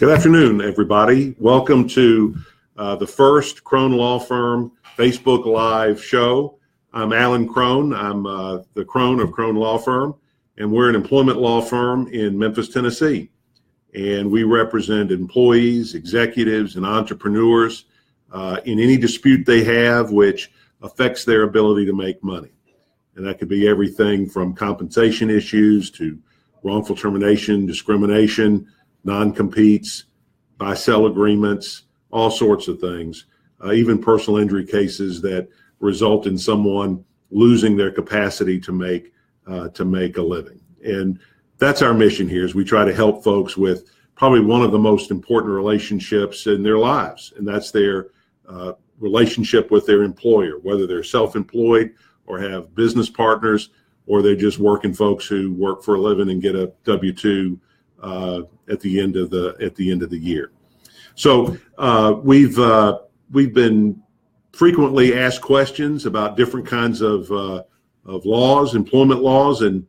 Good afternoon, everybody. Welcome to the first Crone Law Firm Facebook Live show. I'm Alan Crone. I'm the Crone of Crone Law Firm, and we're an employment law firm in Memphis, Tennessee. And we represent employees, executives, and entrepreneurs in any dispute they have which affects their ability to make money. And that could be everything from compensation issues to wrongful termination, discrimination, non-competes, buy-sell agreements, all sorts of things, even personal injury cases that result in someone losing their capacity to make a living. And that's our mission here, is we try to help folks with probably one of the most important relationships in their lives, and that's their relationship with their employer, whether they're self-employed or have business partners, or they're just working folks who work for a living and get a W-2 at the end of the year. So we've been frequently asked questions about different kinds of laws, employment laws, and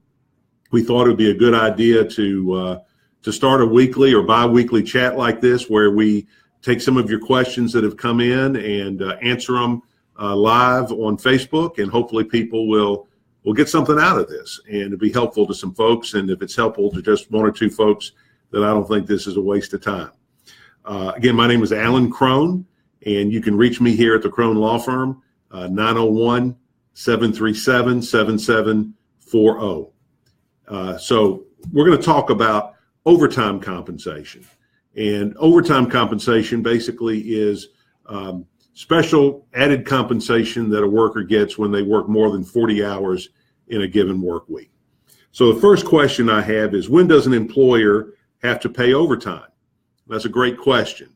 we thought it would be a good idea to start a weekly or bi-weekly chat like this, where we take some of your questions that have come in and answer them live on Facebook, and hopefully people will get something out of this, and it'll be helpful to some folks. And if it's helpful to just one or two folks, then I don't think this is a waste of time. Again, my name is Alan Crone, and you can reach me here at the Crone Law Firm, 901-737-7740. So we're going to talk about overtime compensation. And overtime compensation basically is special added compensation that a worker gets when they work more than 40 hours in a given work week. So the first question I have is, when does an employer have to pay overtime? That's a great question.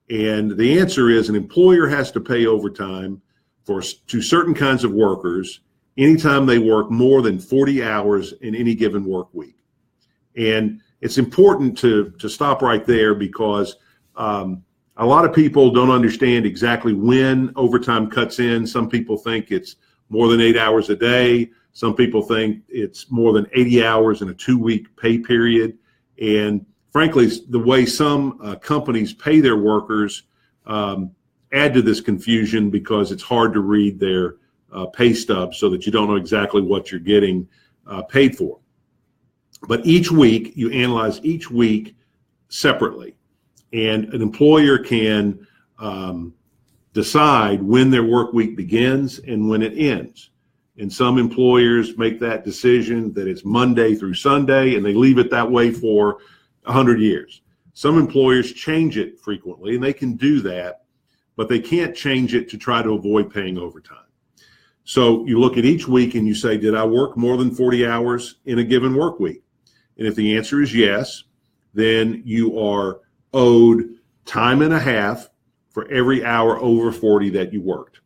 And the answer is, an employer has to pay overtime to certain kinds of workers anytime they work more than 40 hours in any given work week. And it's important to stop right there, because a lot of people don't understand exactly when overtime cuts in. Some people think it's more than 8 hours a day. Some people think it's more than 80 hours in a 2-week pay period. And frankly, the way some companies pay their workers add to this confusion, because it's hard to read their pay stubs so that you don't know exactly what you're getting paid for. But each week, you analyze each week separately. And an employer can decide when their work week begins and when it ends. And some employers make that decision that it's Monday through Sunday, and they leave it that way for 100 years. Some employers change it frequently, and they can do that, but they can't change it to try to avoid paying overtime. So you look at each week and you say, did I work more than 40 hours in a given work week? And if the answer is yes, then you are owed time and a half for every hour over 40 that you worked.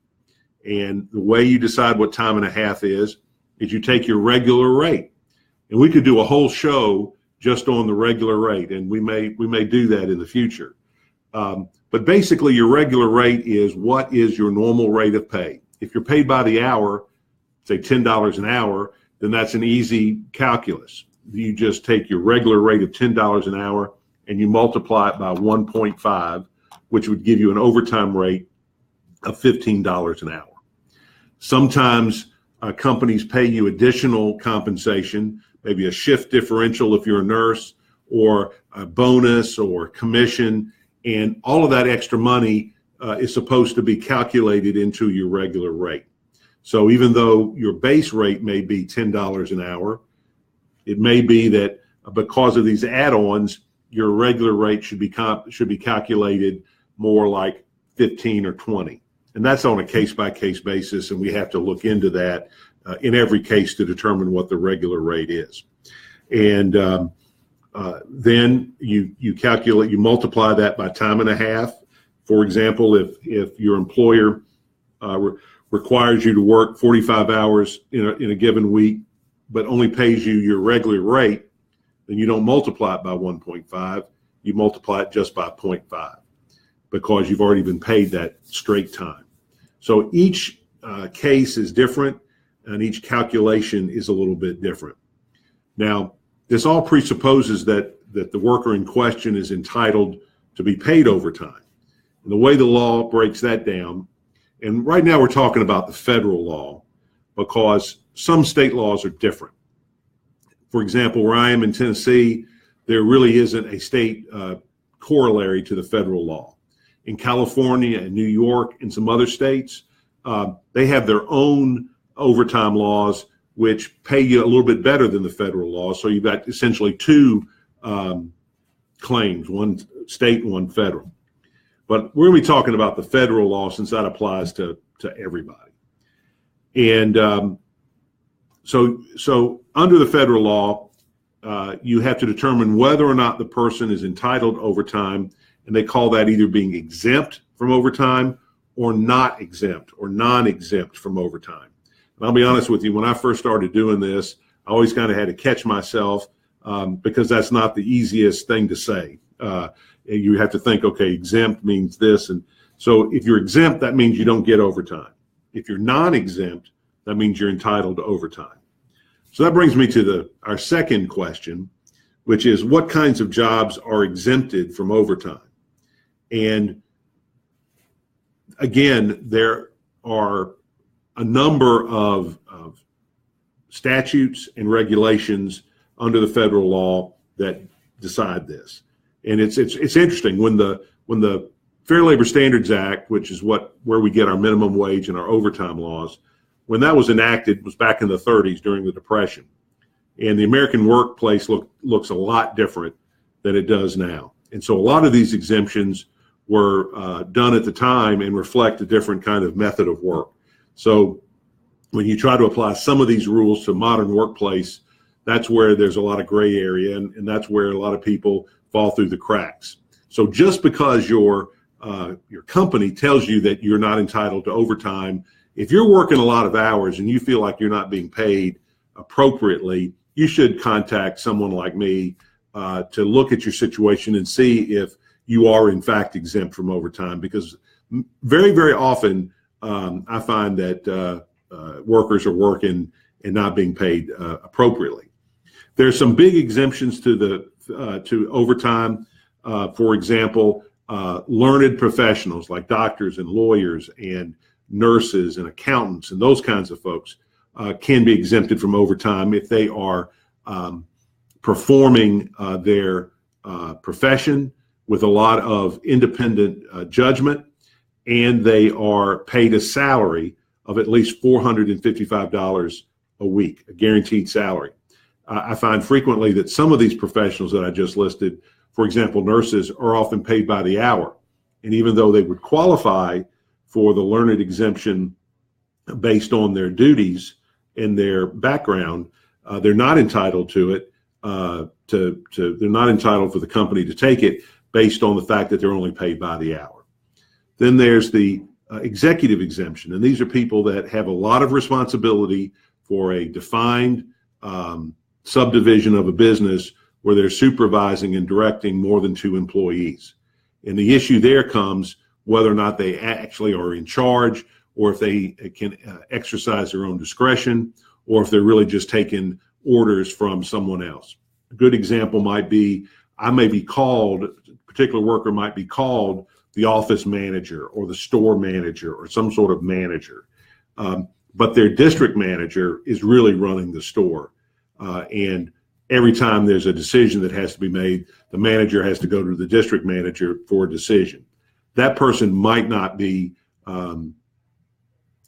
And the way you decide what time and a half is you take your regular rate. And we could do a whole show just on the regular rate, and we may do that in the future. But basically, your regular rate is what is your normal rate of pay. If you're paid by the hour, say $10 an hour, then that's an easy calculus. You just take your regular rate of $10 an hour and you multiply it by 1.5, which would give you an overtime rate of $15 an hour. Sometimes companies pay you additional compensation, maybe a shift differential if you're a nurse, or a bonus or commission, and all of that extra money is supposed to be calculated into your regular rate. So even though your base rate may be $10 an hour, it may be that because of these add-ons, your regular rate should be calculated more like 15 or 20. And that's on a case-by-case basis, and we have to look into that in every case to determine what the regular rate is. And then you calculate, you multiply that by time and a half. For example, if your employer requires you to work 45 hours in a given week, but only pays you your regular rate, then you don't multiply it by 1.5, you multiply it just by 0.5, because you've already been paid that straight time. So each case is different, and each calculation is a little bit different. Now, this all presupposes that the worker in question is entitled to be paid overtime. And the way the law breaks that down, and right now we're talking about the federal law because some state laws are different. For example, where I am in Tennessee, there really isn't a state corollary to the federal law. In California and New York and some other states, they have their own overtime laws, which pay you a little bit better than the federal law. So you've got essentially two claims, one state and one federal. But we're going to be talking about the federal law since that applies to everybody. And so under the federal law, you have to determine whether or not the person is entitled to overtime, and they call that either being exempt from overtime or not exempt or non-exempt from overtime. And I'll be honest with you, when I first started doing this, I always kind of had to catch myself because that's not the easiest thing to say. You have to think, okay, exempt means this. And so if you're exempt, that means you don't get overtime. If you're non-exempt, that means you're entitled to overtime. So that brings me to our second question, which is what kinds of jobs are exempted from overtime? And again, there are a number of statutes and regulations under the federal law that decide this. And it's interesting when the Fair Labor Standards Act, which is where we get our minimum wage and our overtime laws, when that was enacted, it was back in the 30s during the Depression. And the American workplace looks a lot different than it does now. And so a lot of these exemptions were done at the time and reflect a different kind of method of work. So when you try to apply some of these rules to modern workplace, that's where there's a lot of gray area, and that's where a lot of people fall through the cracks. So just because your company tells you that you're not entitled to overtime, if you're working a lot of hours and you feel like you're not being paid appropriately, you should contact someone like me to look at your situation and see if you are in fact exempt from overtime, because very, very often I find that workers are working and not being paid appropriately. There's some big exemptions to overtime. For example, learned professionals like doctors and lawyers and nurses and accountants and those kinds of folks can be exempted from overtime if they are performing their profession with a lot of independent judgment, and they are paid a salary of at least $455 a week, a guaranteed salary. I find frequently that some of these professionals that I just listed, for example, nurses, are often paid by the hour. And even though they would qualify for the learned exemption based on their duties and their background, they're not entitled to it. They're not entitled for the company to take it based on the fact that they're only paid by the hour. Then there's the executive exemption, and these are people that have a lot of responsibility for a defined subdivision of a business where they're supervising and directing more than 2 employees. And the issue there comes whether or not they actually are in charge, or if they can exercise their own discretion, or if they're really just taking orders from someone else. A good example might be, a particular worker might be called the office manager or the store manager or some sort of manager. But their district manager is really running the store. And every time there's a decision that has to be made, the manager has to go to the district manager for a decision. That person might not be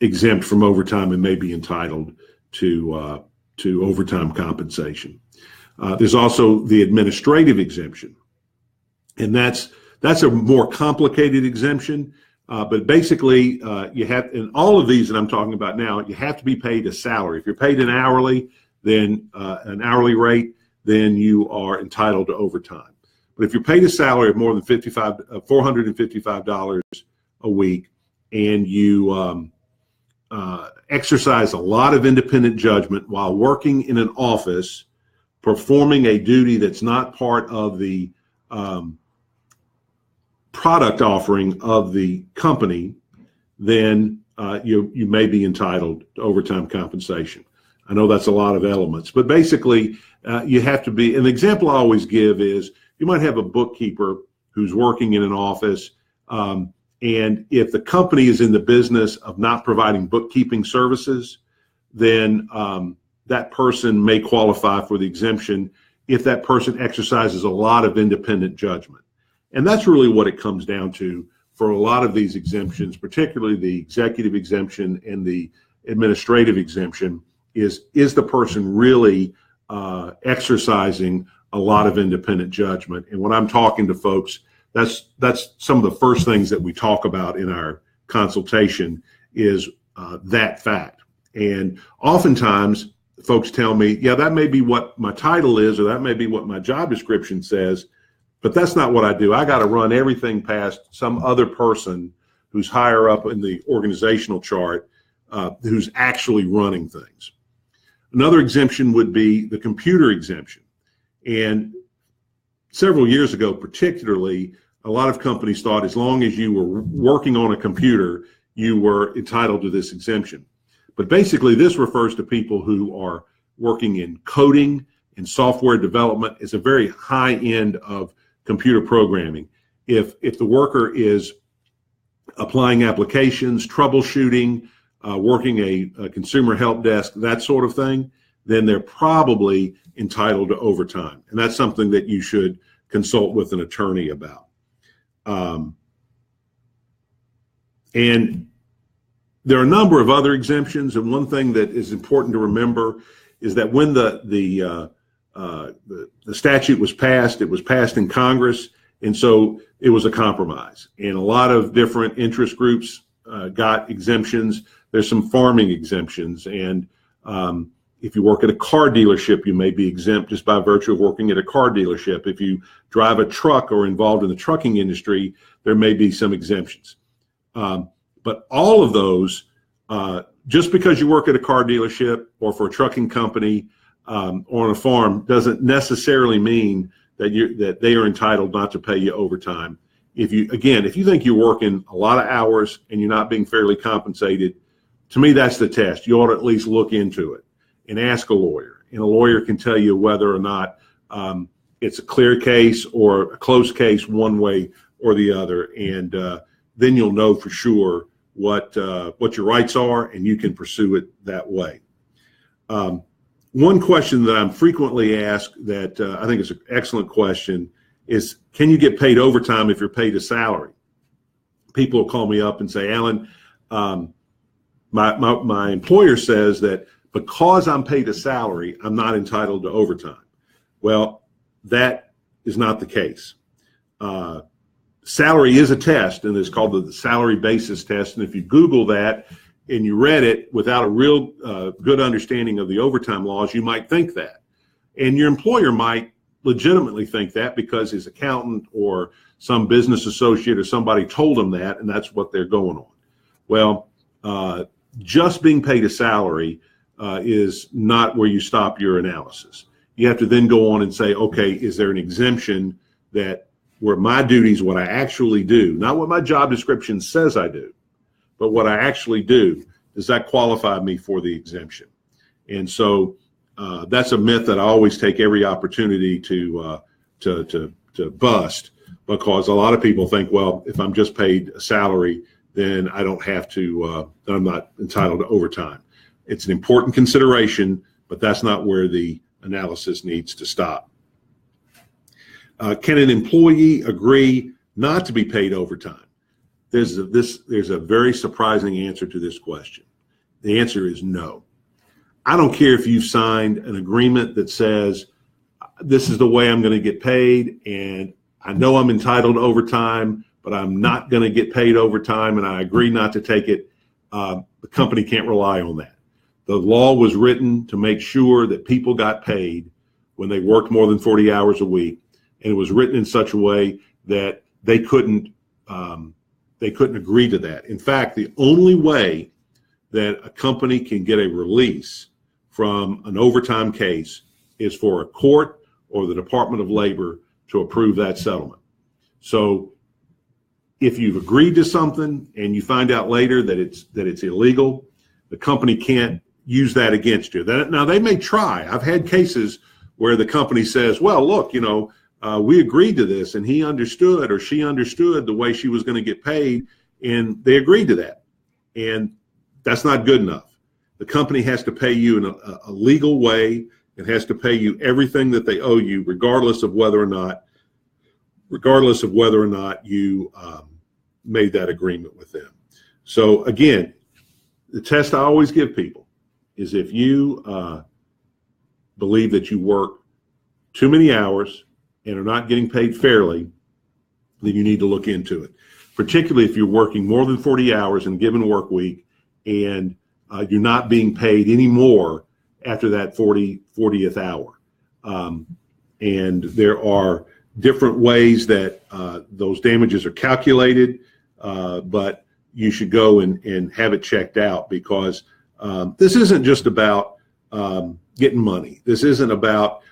exempt from overtime and may be entitled to overtime compensation. There's also the administrative exemption, and that's a more complicated exemption. But basically, you have, in all of these that I'm talking about now, you have to be paid a salary. If you're paid an hourly rate, then you are entitled to overtime. But if you're paid a salary of more than $455 a week, and you exercise a lot of independent judgment while working in an office, performing a duty that's not part of the product offering of the company, then you may be entitled to overtime compensation. I know that's a lot of elements, but basically you have to be, an example I always give is you might have a bookkeeper who's working in an office. And if the company is in the business of not providing bookkeeping services, then that person may qualify for the exemption if that person exercises a lot of independent judgment. And that's really what it comes down to for a lot of these exemptions, particularly the executive exemption and the administrative exemption, is the person really exercising a lot of independent judgment? And when I'm talking to folks, that's some of the first things that we talk about in our consultation is that fact. And oftentimes folks tell me, yeah, that may be what my title is, or that may be what my job description says, but that's not what I do. I got to run everything past some other person who's higher up in the organizational chart, who's actually running things. Another exemption would be the computer exemption. And several years ago, particularly, a lot of companies thought as long as you were working on a computer, you were entitled to this exemption. But basically, this refers to people who are working in coding and software development. It's a very high end of computer programming. If the worker is applying applications, troubleshooting, working a consumer help desk, that sort of thing, then they're probably entitled to overtime. And that's something that you should consult with an attorney about. And there are a number of other exemptions, and one thing that is important to remember is that when the statute was passed, it was passed in Congress, and so it was a compromise. And a lot of different interest groups got exemptions. There's some farming exemptions, and if you work at a car dealership, you may be exempt just by virtue of working at a car dealership. If you drive a truck or involved in the trucking industry, there may be some exemptions. But all of those, just because you work at a car dealership or for a trucking company or on a farm, doesn't necessarily mean that they are entitled not to pay you overtime. If you think you're working a lot of hours and you're not being fairly compensated, to me, that's the test. You ought to at least look into it and ask a lawyer. And a lawyer can tell you whether or not it's a clear case or a close case one way or the other. And then you'll know for sure what your rights are, and you can pursue it that way. One question that I'm frequently asked that I think is an excellent question is, can you get paid overtime if you're paid a salary? People will call me up and say, Alan, my employer says that because I'm paid a salary, I'm not entitled to overtime. Well, that is not the case. Salary is a test, and it's called the salary basis test. And if you Google that and you read it without a real good understanding of the overtime laws, you might think that. And your employer might legitimately think that because his accountant or some business associate or somebody told him that, and that's what they're going on. Well, just being paid a salary is not where you stop your analysis. You have to then go on and say, okay, is there an exemption that where my duties, what I actually do, not what my job description says I do, but what I actually do, does that qualify me for the exemption? And so that's a myth that I always take every opportunity to bust, because a lot of people think, well, if I'm just paid a salary, then I don't have to, I'm not entitled to overtime. It's an important consideration, but that's not where the analysis needs to stop. Can an employee agree not to be paid overtime? There's a very surprising answer to this question. The answer is no. I don't care if you've signed an agreement that says this is the way I'm going to get paid, and I know I'm entitled to overtime, but I'm not going to get paid overtime, and I agree not to take it. The company can't rely on that. The law was written to make sure that people got paid when they worked more than 40 hours a week, and it was written in such a way that they couldn't agree to that. In fact, the only way that a company can get a release from an overtime case is for a court or the Department of Labor to approve that settlement. So if you've agreed to something and you find out later that it's illegal, the company can't use that against you. Now, they may try. I've had cases where the company says, well, look, we agreed to this, and he understood or she understood the way she was going to get paid, and they agreed to that. And that's not good enough. The company has to pay you in a legal way. It has to pay you everything that they owe you, regardless of whether or not you made that agreement with them. So again, the test I always give people is if you believe that you work too many hours and are not getting paid fairly, then you need to look into it. Particularly if you're working more than 40 hours in a given work week and you're not being paid any more after that 40th hour. And there are different ways that those damages are calculated, but you should go and have it checked out, because this isn't just about getting money. This isn't about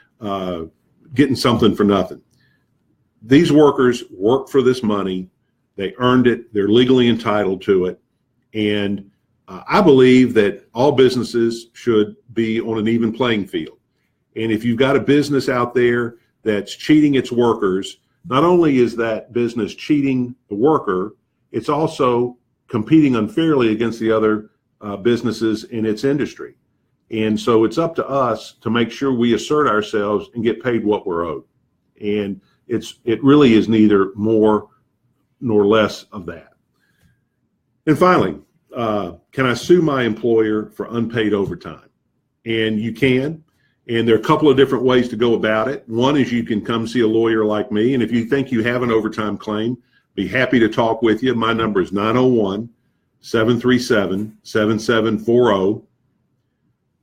getting something for nothing. These workers work for this money. They earned it. They're legally entitled to it. And I believe that all businesses should be on an even playing field. And if you've got a business out there that's cheating its workers, not only is that business cheating the worker, it's also competing unfairly against the other businesses in its industry. And so it's up to us to make sure we assert ourselves and get paid what we're owed. And it really is neither more nor less of that. And finally, can I sue my employer for unpaid overtime? And you can. And there are a couple of different ways to go about it. One is you can come see a lawyer like me. And if you think you have an overtime claim, be happy to talk with you. My number is 901-737-7740.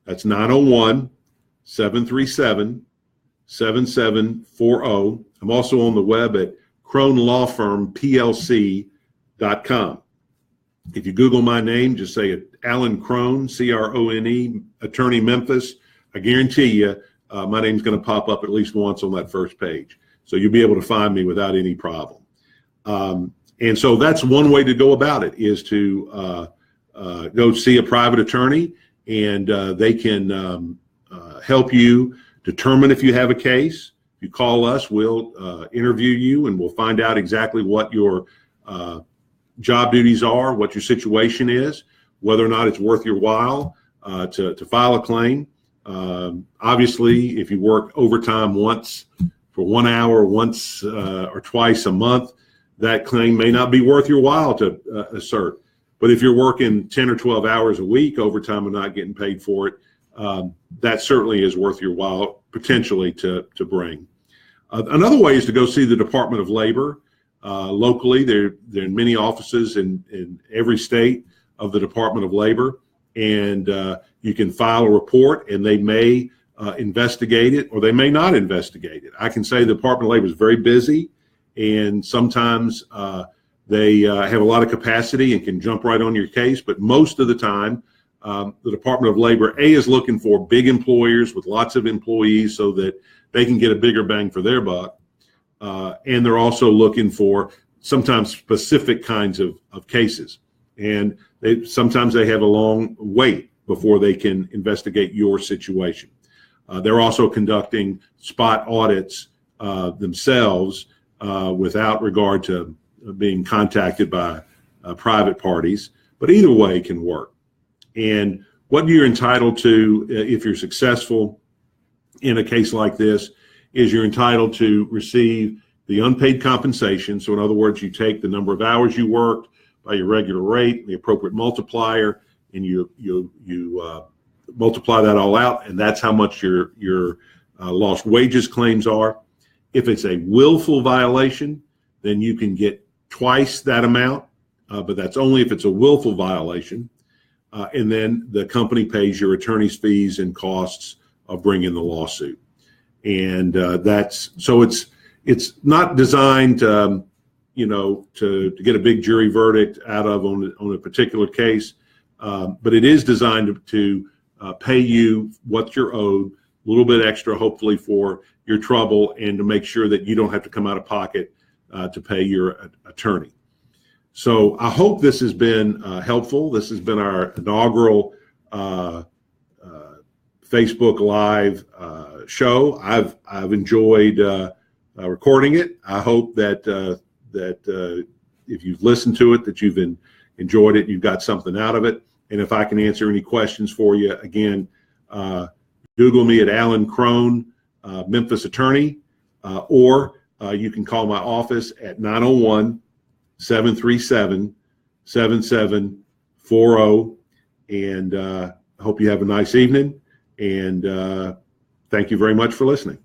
That's 901-737-7740. I'm also on the web at CroneLawFirmPLC.com. If you Google my name, just say Alan Crone, Crone, Attorney Memphis. I guarantee you my name's going to pop up at least once on that first page. So you'll be able to find me without any problem. And so that's one way to go about it, is to go see a private attorney, and they can help you determine if you have a case. If you call us, we'll interview you, and we'll find out exactly what your job duties are, what your situation is, whether or not it's worth your while to file a claim. Obviously, if you work overtime once for 1 hour, once or twice a month, that claim may not be worth your while to assert. But if you're working 10 or 12 hours a week overtime and not getting paid for it, that certainly is worth your while potentially to bring. Another way is to go see the Department of Labor. Locally, there are many offices in every state of the Department of Labor, and you can file a report, and they may investigate it, or they may not investigate it. I can say the Department of Labor is very busy, and sometimes they have a lot of capacity and can jump right on your case, but most of the time, the Department of Labor, is looking for big employers with lots of employees so that they can get a bigger bang for their buck. And they're also looking for sometimes specific kinds of cases. And sometimes they have a long wait before they can investigate your situation. They're also conducting spot audits themselves without regard to being contacted by private parties. But either way can work. And what you're entitled to if you're successful in a case like this is you're entitled to receive the unpaid compensation. So in other words, you take the number of hours you worked by your regular rate, the appropriate multiplier, and you multiply that all out, and that's how much your lost wages claims are. If it's a willful violation, then you can get twice that amount, but that's only if it's a willful violation. And then the company pays your attorney's fees and costs of bringing the lawsuit. And it's not designed, to get a big jury verdict out of on a particular case, but it is designed to pay you what you're owed, a little bit extra, hopefully, for your trouble, and to make sure that you don't have to come out of pocket to pay your attorney. So I hope this has been helpful. This has been our inaugural Facebook Live show. I've enjoyed recording it. I hope that if you've listened to it, that you've enjoyed it, you've got something out of it. And if I can answer any questions for you, again, Google me at Alan Crone, Memphis attorney, or you can call my office at 901-737-7740. And I hope you have a nice evening. And thank you very much for listening.